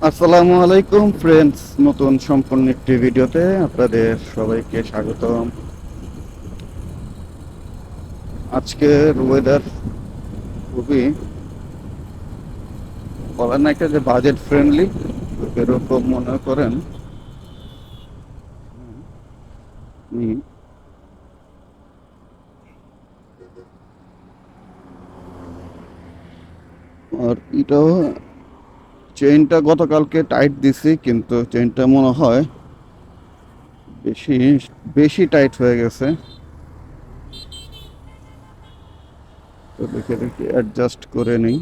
আসসালামু আলাইকুম ফ্রেন্ডস, নতুন সম্পূর্ণ একটি ভিডিওতে আপনাদের সবাইকে স্বাগতম। আজকের ওয়েদার খুবই বলেন না একটা যে বাজেট ফ্রেন্ডলি, এরকম মনে করেন। হুম, আর এটাও চেইনটা গতকালকে টাইট দিছি, কিন্তু চেইনটা মনে হয় বেশি বেশি টাইট হয়ে গেছে। তো দেখে দেখি অ্যাডজাস্ট করে নিই।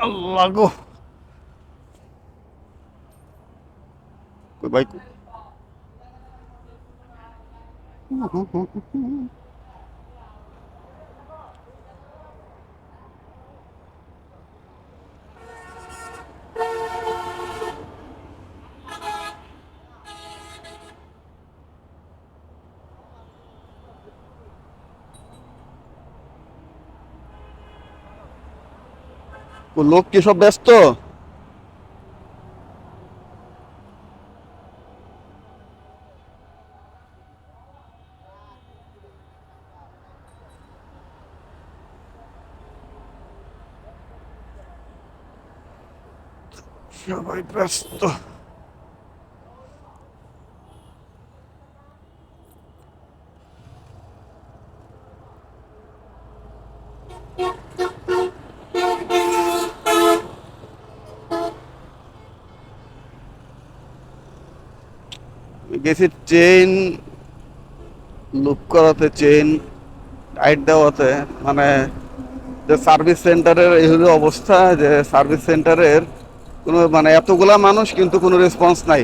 আল্লাহ গো, কই ভাই, লোক কি সব ব্যস্ত? সবাই ব্যস্ত। গেছি চেইন লুপ করাতে, চেইন টাইট দেওয়াতে, মানে যে সার্ভিস সেন্টারের এই হলো অবস্থা, যে সার্ভিস সেন্টারের কোনো মানে এতগুলা মানুষ কিন্তু কোনো রেসপন্স নাই।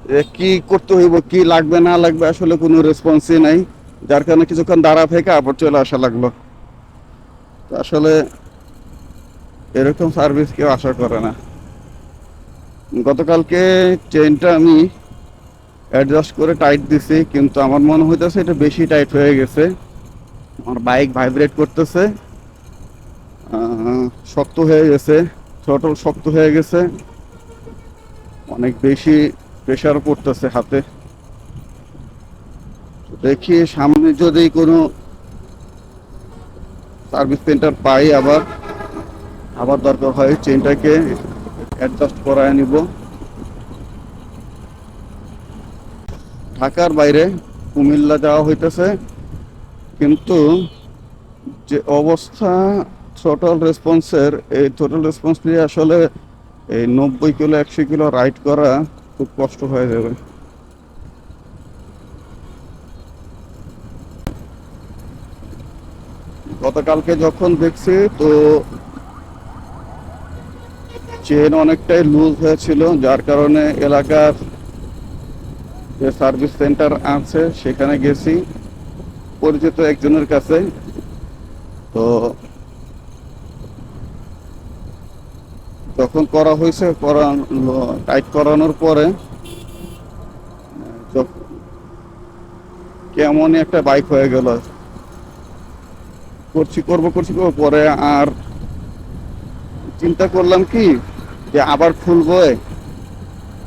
যে কি করতে হইব, কি লাগবে না লাগবে, আসলে কোনো রেসপন্সই নাই। যার কারণে কিছুক্ষণ দাঁড়া থেকে আবার চলে আসা লাগলো। তো আসলে এরকম সার্ভিস কেউ আশা করে না। গতকালকে চেইনটা আমি অ্যাডজাস্ট করে টাইট দিছি, কিন্তু আমার মনে হইতেছে এটা বেশি টাইট হয়ে গেছে। আমার বাইক ভাইব্রেট করতেছে, শক্ত হয়ে গেছে, থ্রটল শক্ত হয়ে গেছে, অনেক বেশি প্রেশার পড়তেছে হাতে। দেখি সামনে যদি কোনো সার্ভিস সেন্টার পাই, আবার আবার দরকার হয় চেনটাকে অ্যাডজাস্ট করায় নিব। ঢাকার বাইরে কুমিল্লা যাওয়া হইতেছে, কিন্তু যে অবস্থা থ্রটল রেসপন্সের, এই থ্রটল রেসপন্স দিয়ে আসলে এই 90 কিলো 100 কিলো রাইড করা খুব কষ্ট হয়ে যাবে। গতকালকে যখন দেখছি, তো চেন অনেকটাই লুজ হয়েছিল, যার কারণে এলাকার যে সার্ভিস সেন্টার আছে সেখানে গেছি পরিচিত একজনের কাছে। তো যখন করা হয়েছে, টাইট করানোর পরে কেমন একটা বাইক হয়ে গেল। করছি করবো পরে আর চিন্তা করলাম কি, যে আবার খুলবো,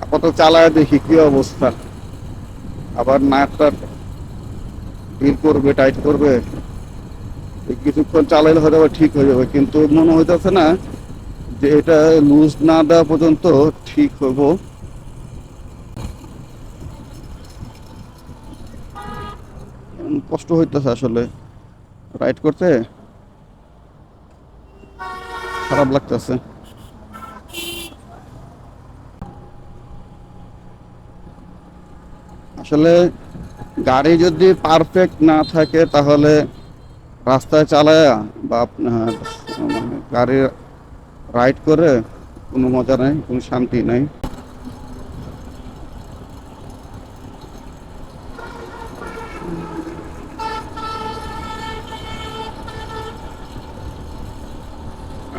আপাতত চালায় দেখি কি অবস্থা। আবার নাটটা ঢিল করবে, টাইট করবে, কিছুক্ষণ চালাইলে হয়তো আবার ঠিক হয়ে যাবে, কিন্তু মনে হইতেছে না যে এটা লুজ না দেওয়া পর্যন্ত ঠিক হইব। কষ্ট হইতেছে আসলে রাইড করতে, খারাপ লাগতেছে। আসলে গাড়ি যদি পারফেক্ট না থাকে, তাহলে রাস্তায় চালায় বা আপনার মানে গাড়ি রাইড করে কোনো মজা নাই, কোনো শান্তি নাই।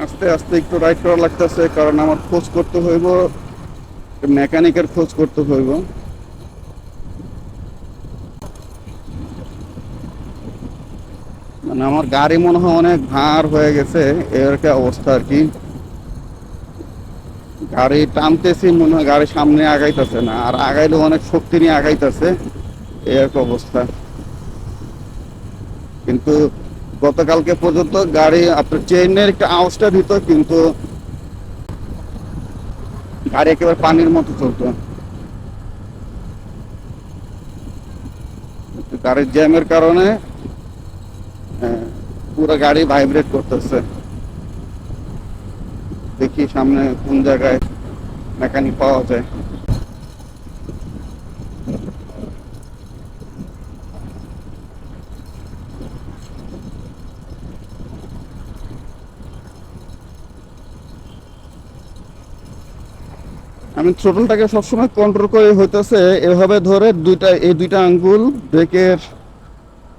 আস্তে আস্তে আস্তে একটু রাইড করা লাগতেছে, কারণ আমার খোঁজ করতে হইব, মেকানিকের খোঁজ করতে হইব। মানে আমার গাড়ি মনে হয় অনেক ভার হয়ে গেছে, এর একটা অবস্থা আর কি। গাড়ি টানতেছি, মনে হয় গাড়ি সামনে আগাইতেছে না, আর আগাইলেও অনেক শক্তি নিয়ে আগাইতেছে, এই একটা অবস্থা। কিন্তু গতকালকে পর্যন্ত গাড়ি আপনার চেইনের একটা আওয়াজটা দিত, কিন্তু গাড়ি একেবারে পানির মতো চলতো। গাড়ির জ্যামের কারণে পুরো গাড়ি ভাইব্রেট করতেছে। দেখি সামনে কোন জায়গায় মেকানিক পাওয়া যায়। আমি থ্রোটলটাকে সবসময় কন্ট্রোল করে হইতেছে এভাবে ধরে, এই দুইটা আঙ্গুল ব্রেকের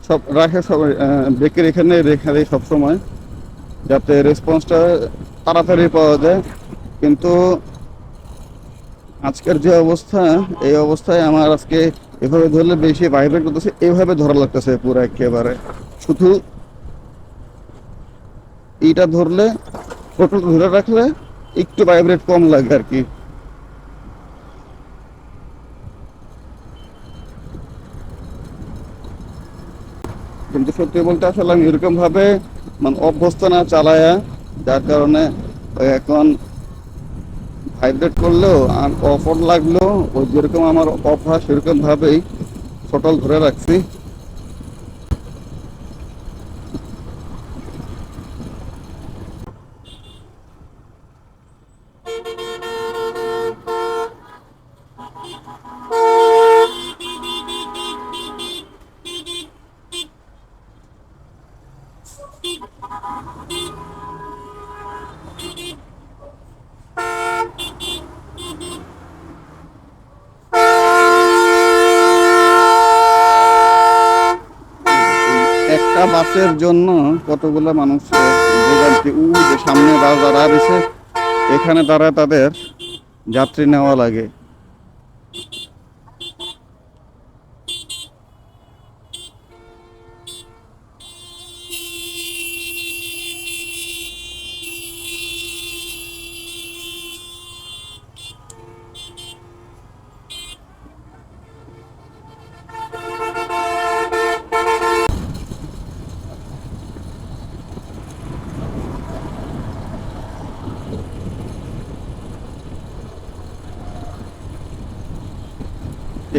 সব রাখে, সব ব্রেকের এখানে রেখে দেয় সবসময়, যাতে রেসপন্সটা তাড়াতাড়ি পাওয়া যায়। কিন্তু আজকের যে অবস্থা, এই অবস্থায় আমার আজকে এভাবে ধরলে বেশি ভাইব্রেট করতেছে, এভাবে ধরা লাগতেছে পুরো একেবারে। শুধু এইটা ধরলে, থ্রোটল ধরে রাখলে একটু ভাইব্রেট কম লাগে আর কি। কিন্তু সত্যি বলতে আসলে আমি এরকম ভাবে মানে অভ্যস্ত না চালায়া, যার কারণে এখন ভাইব্রেট করলেও আর অফার লাগলেও ওই যেরকম আমার অভ্যাস সেরকম ভাবেই টোটাল ধরে রাখছি। একটা বাসের জন্য কতগুলো মানুষের ভোগান্তি। যে সামনে বাস দাঁড়া রয়েছে, এখানে দাঁড়ায় তাদের যাত্রী নেওয়া লাগে।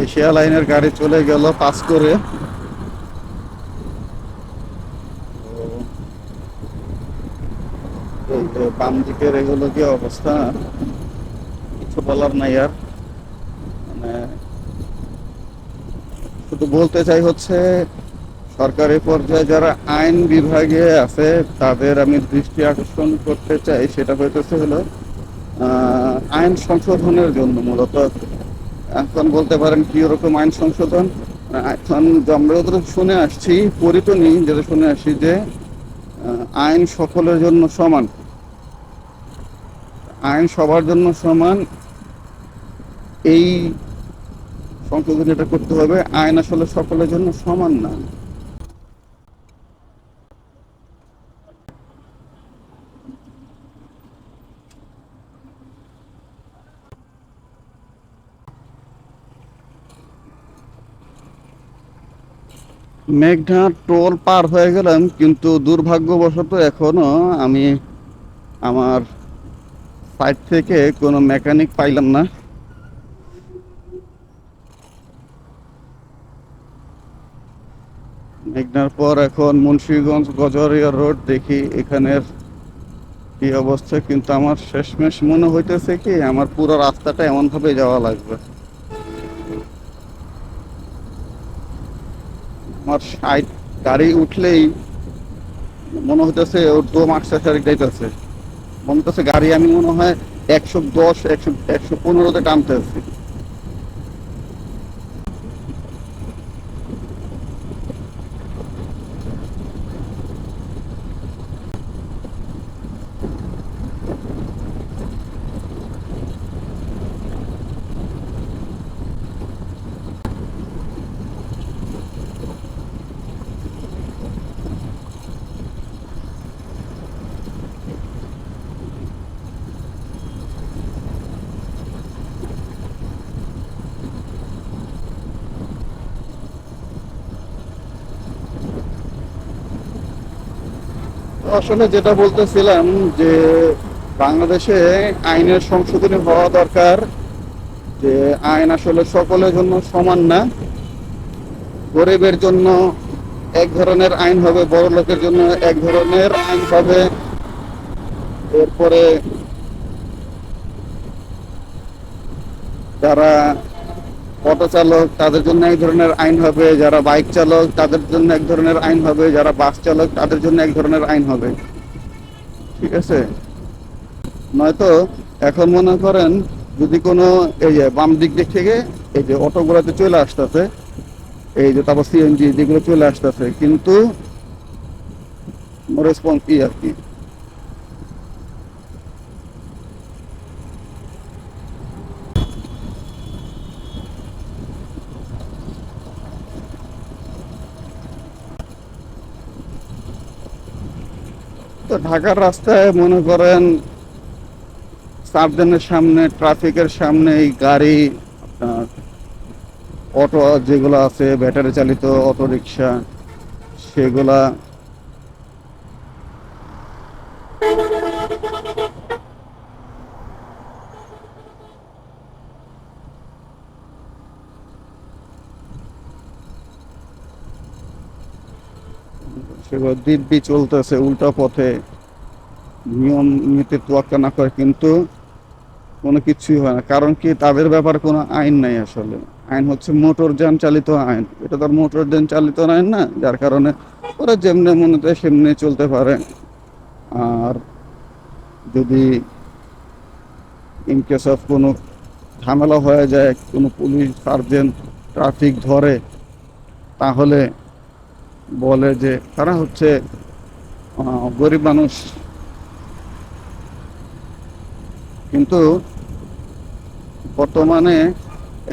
এশিয়া লাইনের গাড়ি চলে গেল পাস করে। এই যে বাম দিকের এগুলো কি অবস্থা, কিছু বলার নাই আর। মানে শুধু বলতে চাই হচ্ছে, সরকারি পর্যায়ে যারা আইন বিভাগে আছে তাদের আমি দৃষ্টি আকর্ষণ করতে চাই, সেটা হইতেছে হলো আইন সংশোধনের জন্য মূলত। এখন বলতে পারেন কি রকম আইন সংশোধন। এখন আমরা যতটা শুনে আসছি, পরিতনি যেটা শুনে আসছি যে আইন সকলের জন্য সমান, আইন সবার জন্য সমান, এই সংশোধন এটা করতে হবে। আইন আসলে সকলের জন্য সমান না। মেঘনা টোল পার হয়ে গেলাম, কিন্তু দুর্ভাগ্যবশত এখনো আমি আমার সাইড থেকে কোনো মেকানিক পাইলাম না। মেঘনার পর এখন মুন্সিগঞ্জ গজরিয়া রোড, দেখি এখানের কি অবস্থা। কিন্তু আমার শেষমেশ মনে হইতেছে কি আমার পুরো রাস্তাটা এমন ভাবে যাওয়া লাগবে। আমার সাইড গাড়ি উঠলেই মনে হইতেছে ওর দম আটটা সারি যাইতেছে, মনে হচ্ছে গাড়ি আমি মনে হয় 110 115-তে টানতে আছি। আসলে যেটা বলতেছিলাম যে বাংলাদেশে আইনের সংশোধনী হওয়া দরকার, যে আইন আসলে সকলের জন্য সমান না। গরিবের জন্য এক ধরনের আইন হবে, বড় লোকের জন্য এক ধরনের আইন হবে। এরপরে যারা অটো চালক তাদের জন্য এক ধরনের আইন হবে, যারা বাইক চালক তাদের জন্য এক ধরনের আইন হবে, যারা বাস চালক তাদের জন্য এক ধরনের আইন হবে। ঠিক আছে? নয়তো এখন মনে করেন যদি কোনো এই যে বাম দিক থেকে এই যে অটোগুলোতে চলে আসতেছে, এই যে তারপর সিএনজি যেগুলো চলে আসতেছে, কিন্তু রেসপন্স কি আর কি। তো ঢাকার রাস্তায় মনে করেন সাবধানের সামনে, ট্রাফিকের সামনে এই গাড়ি, আপনার অটো যেগুলো আছে ব্যাটারি চালিত অটো রিক্সা, সেগুলা সেগুলো দিব্যি চলতেছে উল্টা পথে, নিয়ম নীতি তোয়াক্কা না করে, কিন্তু কোনো কিছুই হয় না। কারণ কি, তাদের ব্যাপারে কোনো আইন নাই আসলে। আইন হচ্ছে মোটর যান চালিত আইন, এটা তো মোটর যান চালিত আইন না, যার কারণে ওরা যেমনি মনে চায় সেমনি চলতে পারে। আর যদি ইন কেস অফ কোনো ঝামেলা হয়ে যায়, কোনো পুলিশ সার্জেন্ট ট্রাফিক ধরে, তাহলে বলে যে তারা হচ্ছে গরিব মানুষ। কিন্তু বর্তমানে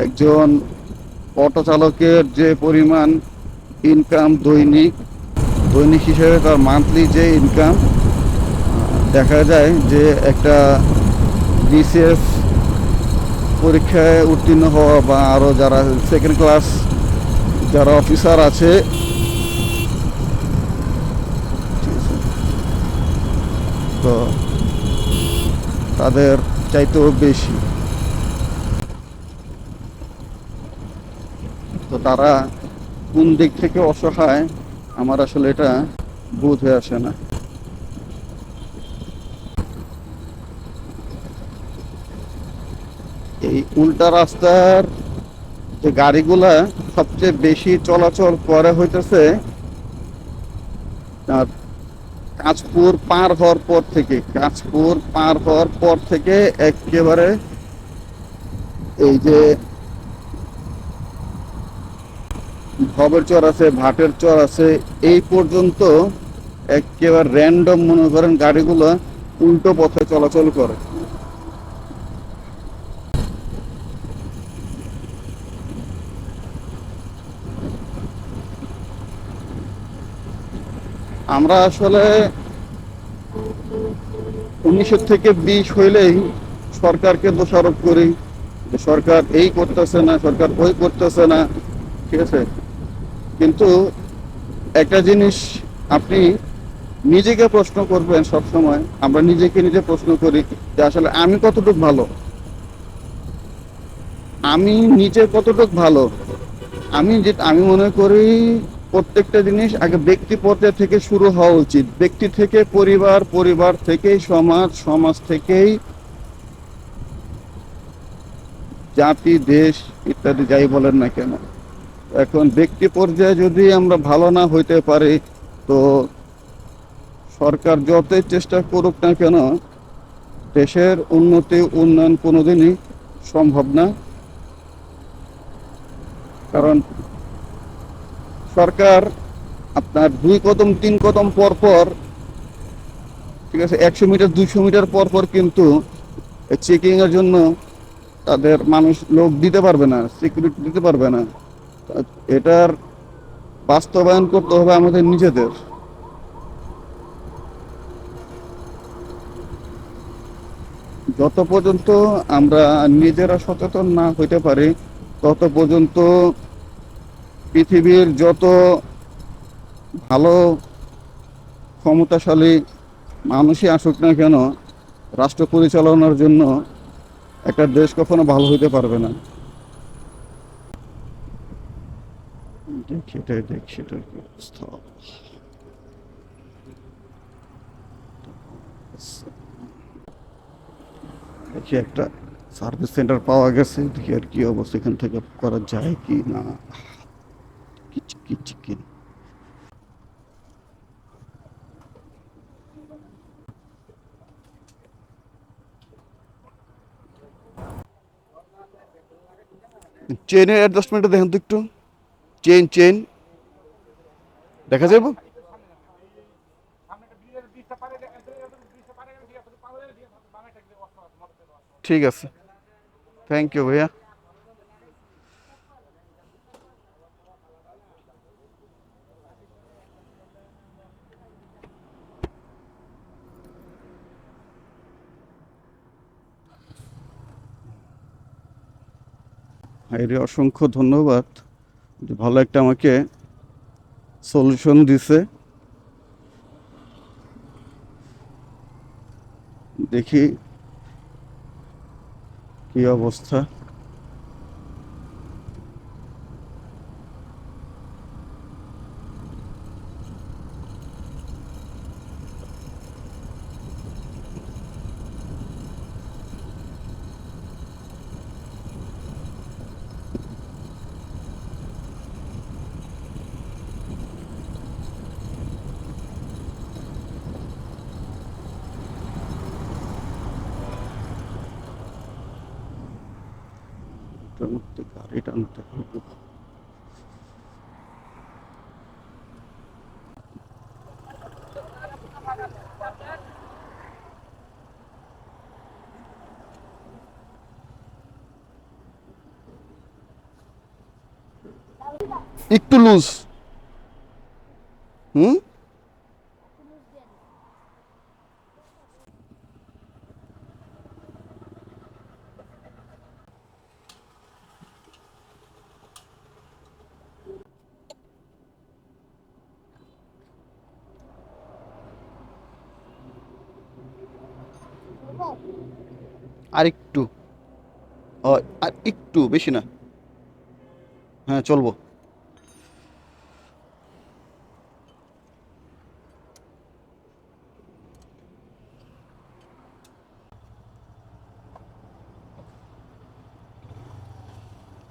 একজন অটো চালকের যে পরিমাণ ইনকাম দৈনিক, দৈনিক হিসেবে তার মান্থলি যে ইনকাম, দেখা যায় যে একটা বিসিএস পরীক্ষায় উত্তীর্ণ হওয়া বা আরও যারা সেকেন্ড ক্লাস যারা অফিসার আছে, তো তাদের চাইতেও বেশি। তো তারা কোন দিক থেকে অসহায় আমার আসলে এটা বোধ হয়ে আসে না। এই উল্টা রাস্তার যে গাড়িগুলা সবচেয়ে বেশি চলাচল করে হইতেছে কাঁচপুর পার হওয়ার পর থেকে। কাঁচপুর পার হওয়ার পর থেকে একেবারে এই যে ভবের চর আছে, ভাটের চর আছে, এই পর্যন্ত একেবারে র্যান্ডম মনে করেন গাড়িগুলো উল্টো পথে চলাচল করে। আমরা আসলে 19 থেকে 20 হইলেই সরকারকে দোষারোপ করি যে সরকার এই করতেছে না, সরকার ওই করতেছে না। ঠিক আছে? কিন্তু একটা জিনিস আপনি নিজেকে প্রশ্ন করবেন সব সময়, আমরা নিজেকে নিজে প্রশ্ন করি যে আসলে আমি কতটুকু ভালো, আমি নিজে কতটুকু ভালো। আমি মনে করি প্রত্যেকটা জিনিস আগে ব্যক্তি পর্যায় থেকে শুরু হওয়া উচিত। ব্যক্তি থেকে পরিবার, পরিবার থেকেই সমাজ, সমাজ থেকেই জাতি, দেশ ইত্যাদি যাই বলেন না কেন। এখন ব্যক্তি পর্যায়ে যদি আমরা ভালো না হইতে পারি, তো সরকার যতই চেষ্টা করুক না কেন, দেশের উন্নতি উন্নয়ন কোনোদিনই সম্ভব না। কারণ সরকার আপনার 2 কদম 3 কদম পর পর, ঠিক আছে, 100 মিটার 200 মিটার পর পর কিন্তু চেকিং এর জন্য তাদের মানুষ লোক দিতে পারবে না, সিকিউরিটি দিতে পারবে না। এটার বাস্তবায়ন করতে হবে আমাদের নিজেদের। যত পর্যন্ত আমরা নিজেরা সচেতন না হইতে পারি, তত পর্যন্ত পৃথিবীর যত ভালো ক্ষমতাশালী মানুষই আসুক না কেন, রাষ্ট্র পরিচালনার জন্য একটা দেশ কখনো ভালো হইতে পারবে না। দেখি এটাই, দেখি এটার কি অবস্থা। দেখি একটা সার্ভিস সেন্টার পাওয়া গেছে, দেখি আর কি অবস্থা, এখান থেকে করা যায় কি না। চিকেন চেইনের অ্যাডজাস্টমেন্টটা দেখেন তো একটু। চেইন দেখা যাবো। ঠিক আছে, থ্যাংক ইউ ভাইয়া। ভাইরে অসংখ্য ধন্যবাদ, যে ভালো একটা আমাকে সলিউশন দিছে। দেখি কি অবস্থা। এটার মধ্যে গাড়ি টানতে হবে। একটু লুজ। হুম। আর একটু, আর একটু বেশি না। হ্যাঁ চলবো।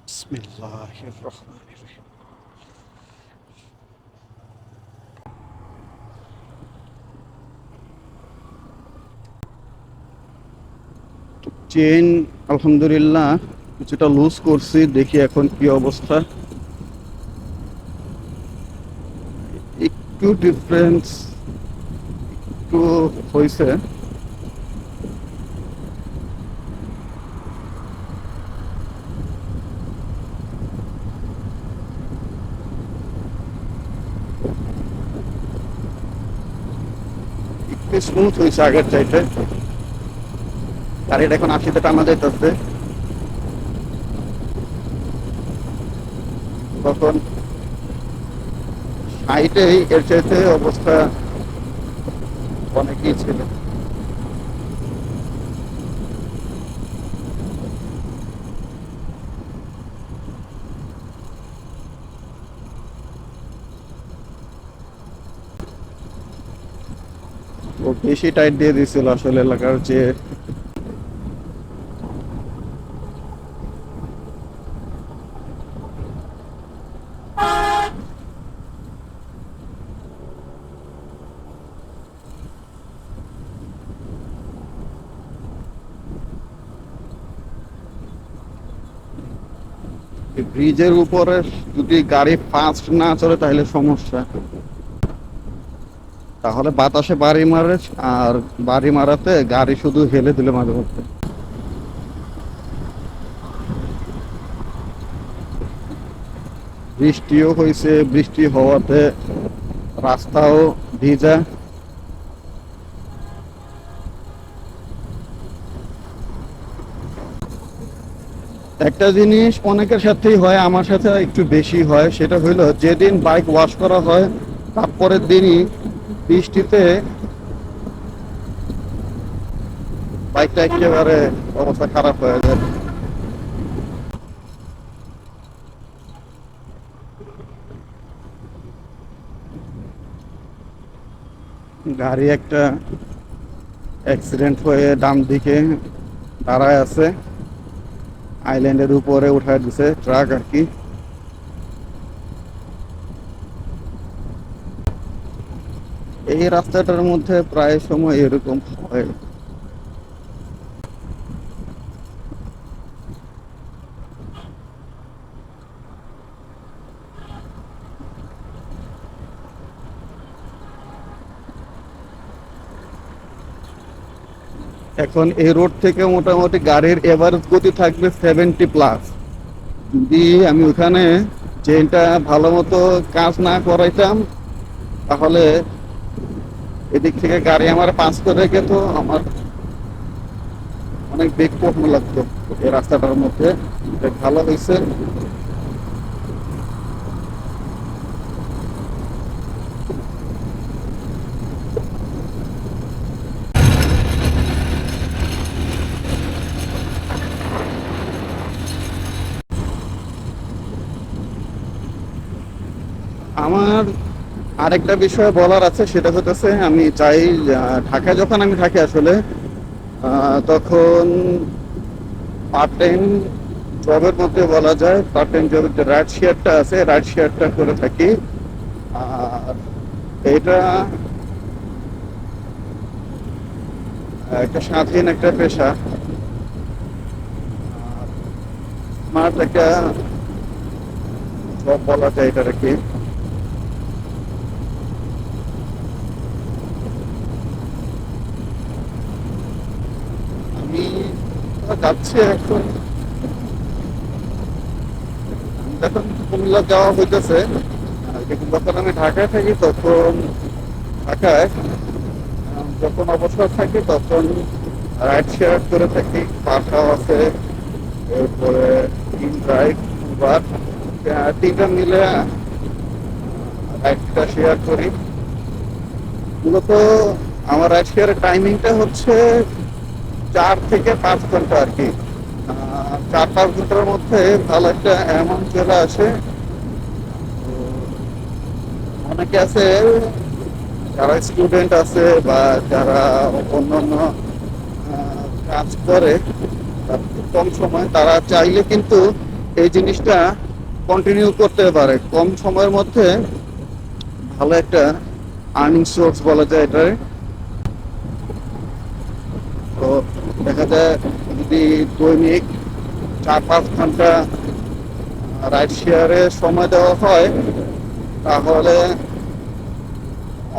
বিসমিল্লাহির রহমানির রহিম। চেইন আলহামদুলিল্লাহ কিছুটা লুজ করছি, দেখি এখন কি অবস্থা। একটু ডিফারেন্স একটু হয়েছে। একটু স্মুথ হয়েছে আগের চাইতে। গাড়িটা এখন 80-তে টানা যাইতেছে, তখন 60-এই এর চাইতে অবস্থা অনেকই ছিল। ও বেশি টাইট দিয়ে দিছিল আসলে এলাকার যে। ব্রিজের উপরে যদি গাড়ি ফাস্ট না চলে তাহলে সমস্যা, তাহলে বাতাসে বাড়ি মারে, আর বাড়ি মারাতে গাড়ি শুধু হেলে দিলে মাঝে মধ্যে। বৃষ্টিও হয়েছে, বৃষ্টি হওয়াতে রাস্তাও ভিজা। একটা জিনিস অনেকের সাথেই হয়, আমার সাথে একটু বেশি হয়, সেটা হইলো যেদিন বাইক ওয়াশ করা হয় তারপরের দিনই বৃষ্টিতে বাইকটা একেবারে অবস্থা খারাপ হয়ে যায়। গাড়ি একটা অ্যাক্সিডেন্ট হয়ে ডান দিকে দাঁড়ায় আছে, আইল্যান্ডের উপরে উঠায় দিছে ট্রাক আর কি। এই রাস্তাটার মধ্যে প্রায় সময় এরকম হয়। এখন এই রোড থেকে মোটামুটি গাড়ির এভারেজ গতি থাকবে 70+। যদি আমি ওখানে চেনটা ভালো মতো কাজ না করাইতাম, তাহলে এদিক থেকে গাড়ি আমার পাস করে গেত, আমার অনেক বেগ কম লাগতো এই রাস্তাটার মধ্যে। বেশ ভালো হয়েছে। আমার আরেকটা বিষয় বলার আছে, সেটা হচ্ছে আমি চাই ঢাকায় যখন আমি থাকি আসলে তখন পার্ট টাইম জবের মধ্যে বলা যায়, পার্ট টাইম জবের যে রাইড শেয়ারটা আছে, রাইড শেয়ারটা করে থাকি। আর এটা একটা স্বাধীন একটা পেশা, স্মার্ট একটা জব বলা যায় এটা আর কি। আমি যাচ্ছি এখন, যখন কুমিল্লা যাওয়া হইতেছে, কিন্তু যখন আমি ঢাকায় থাকি তখন ঢাকায় যখন অবসর থাকি তখন রাইড শেয়ার করে থাকি। বাসাও আছে, এরপরে ইন ড্রাইভ, উবার, তিনটা মিলে রাইডটা শেয়ার করি। মূলত আমার রাইড শেয়ারের টাইমিংটা হচ্ছে 4 থেকে 5 ঘন্টা আর কি। 4-5 ঘন্টার মধ্যে ভালো একটা অ্যামাউন্ট চলে আসে। অনেকে আছে যারা স্টুডেন্ট আছে বা যারা অন্যান্য কাজ করে খুব কম সময়, তারা চাইলে কিন্তু এই জিনিসটা কন্টিনিউ করতে পারে। কম সময়ের মধ্যে ভালো একটা আর্নিং সোর্স বলা যায় এটা। তো দেখা যায় যদি দৈনিক 4-5 ঘন্টা রাইড শেয়ারে সময় দেওয়া হয়, তাহলে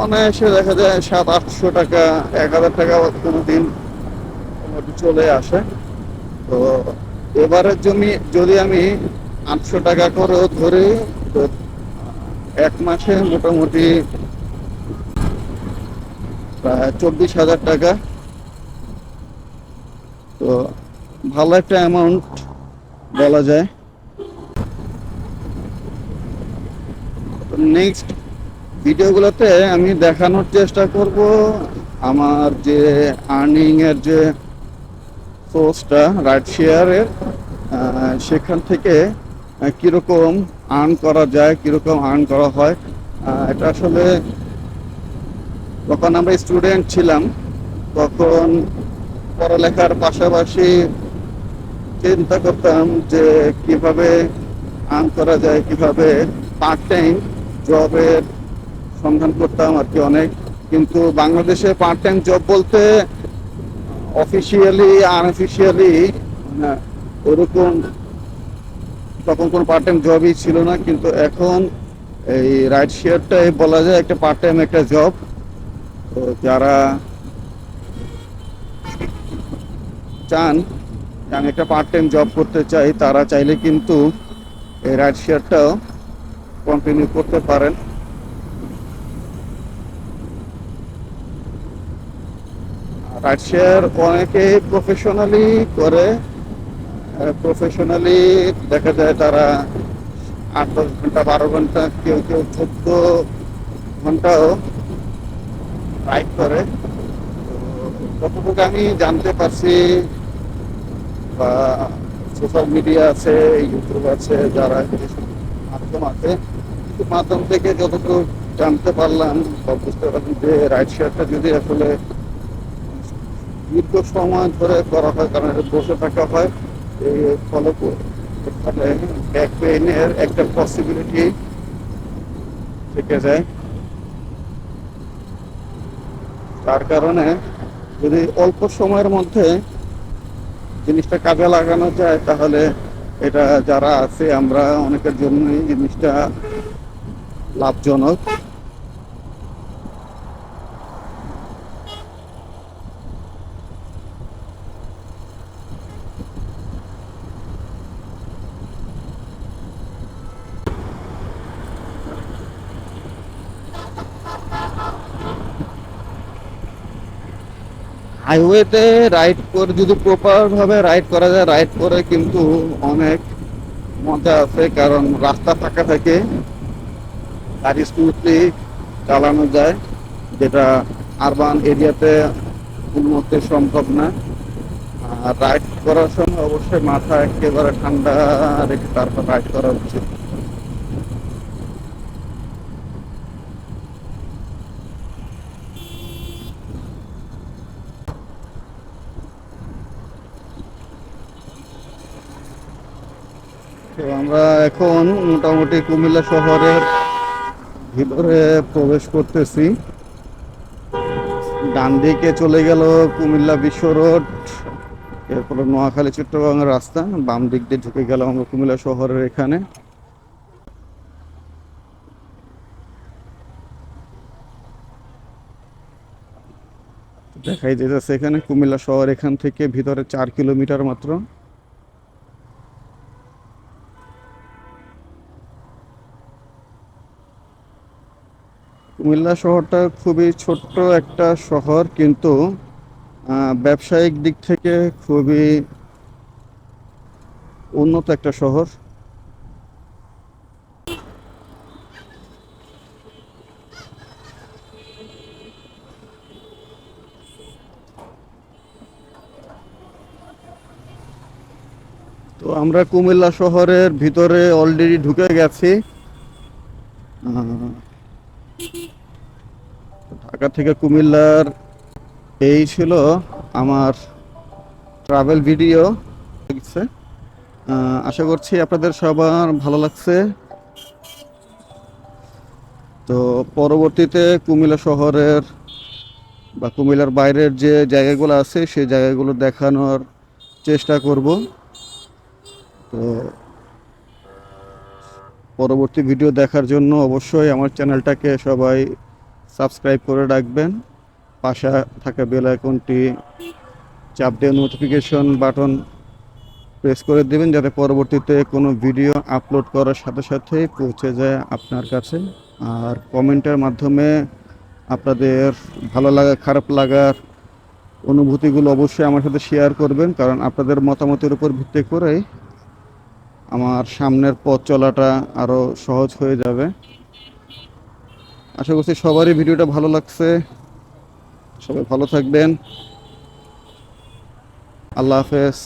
অনায়াসে দেখা যায় 700-800 টাকা, 1000 টাকা কোনো দিন চলে আসে। তো এবারের জমি যদি আমি 800 টাকা করেও ধরি, তো 1 মাসে মোটামুটি প্রায় 24,000 টাকা। তো ভালো একটা অ্যামাউন্ট বলা যায়। নেক্সট ভিডিওগুলোতে আমি দেখানোর চেষ্টা করব আমার যে আর্নিং এর যে সোর্সটা রাইড শেয়ারের, সেখান থেকে কীরকম আর্ন করা যায়, কীরকম আর্ন করা হয়। এটা আসলে যখন আমরা স্টুডেন্ট ছিলাম তখন পড়ালেখার পাশাপাশি চিন্তা করতাম যে কিভাবে আর্ন করা যায়, কিভাবে পার্ট টাইম জবের সন্ধান করতাম আর কি অনেক। কিন্তু বাংলাদেশে পার্ট টাইম জব বলতে অফিসিয়ালি আনঅফিসিয়ালি ওরকম তখন কোনো পার্ট টাইম জবই ছিল না। কিন্তু এখন এই রাইড শেয়ারটাই বলা যায় একটা পার্ট টাইম একটা জব। তো যারা চান আমি একটা পার্ট টাইম জব করতে চাই, তারা চাইলে কিন্তু এই রাইড শেয়ারটাও কন্টিনিউ করতে পারেন। রাইড শেয়ার অনেকে প্রফেশনালি করে, প্রফেশনালি দেখা যায় তারা 8-10 ঘন্টা, 12 ঘন্টা, কেউ কেউ 14 ঘন্টাও রাইড করে। তো যতটুকু আমি জানতে পারছি বা সোশ্যাল মিডিয়া আছে, ইউটিউব আছে, যারা যেসব মাধ্যম আছে, কিছু মাধ্যম থেকে যতটুকু জানতে পারলাম বা বুঝতে পারলাম যে রাইড শেয়ারটা যদি আসলে দীর্ঘ সময় ধরে করা হয়, কারণ এটা বসে থাকা হয়, এই ফলে এখানে ব্যাক পেইনের একটা পসিবিলিটি থেকে যায়। তার কারণে যদি অল্প সময়ের মধ্যে জিনিসটা কাজে লাগানো যায়, তাহলে এটা যারা আছে আমরা অনেকের জন্যই জিনিসটা লাভজনক। হাইওয়েতে রাইড করে যদি প্রপার ভাবে রাইড করা যায়, রাইড করে কিন্তু অনেক মজা আছে, কারণ রাস্তা ফাঁকা থাকে, গাড়ি স্মুথলি চালানো যায়, যেটা আরবান এরিয়াতে উন্নতি সম্ভব না। আর রাইড করার সময় অবশ্যই মাথা একেবারে ঠান্ডা রেখে তারপর রাইড করা উচিত। তো আমরা এখন মোটামুটি কুমিল্লা শহরের ভিতরে প্রবেশ করতেছি। ডান দিকে চলে গেল কুমিল্লা বিশ্ব রোড, এরপরে নোয়াখালী চট্টগ্রামের রাস্তা, বাম দিক দিয়ে ঢুকে গেলাম আমরা কুমিল্লা শহরের এখানে। দেখাই যেতেছে এখানে কুমিল্লা শহর এখান থেকে ভিতরে 4 কিলোমিটার মাত্র। কুমিল্লা শহরটা খুবই ছোট্ট একটা শহর, কিন্তু ব্যবসায়িক দিক থেকে খুবই উন্নত একটা শহর। তো আমরা কুমিল্লা শহরের ভিতরে অলরেডি ঢুকে গেছি। ঢাকা থেকে কুমিল্লার এই ছিল আমার ট্রাভেল ভিডিও। আশা করছি আপনাদের সবার ভালো লাগছে। তো পরবর্তীতে কুমিল্লা শহরের বা কুমিল্লার বাইরের যে জায়গাগুলো আছে সেই জায়গাগুলো দেখানোর চেষ্টা করব। তো পরবর্তী ভিডিও দেখার জন্য অবশ্যই আমার চ্যানেলটাকে সবাই সাবস্ক্রাইব করে রাখবেন, পাশে থাকা বেল আইকনটি চাপ দিয়ে নোটিফিকেশন বাটন প্রেস করে দেবেন, যাতে পরবর্তীতে কোনো ভিডিও আপলোড করার সাথে সাথেই পৌঁছে যায় আপনার কাছে। আর কমেন্টের মাধ্যমে আপনাদের ভালো লাগা খারাপ লাগার অনুভূতিগুলো অবশ্যই আমার সাথে শেয়ার করবেন, কারণ আপনাদের মতামতের উপর ভিত্তি করেই আমার সামনের পথ চলাটা আরও সহজ হয়ে যাবে। আশা করছি সবারই ভিডিওটা ভালো লাগছে। সবাই ভালো থাকবেন। আল্লাহ হাফেজ।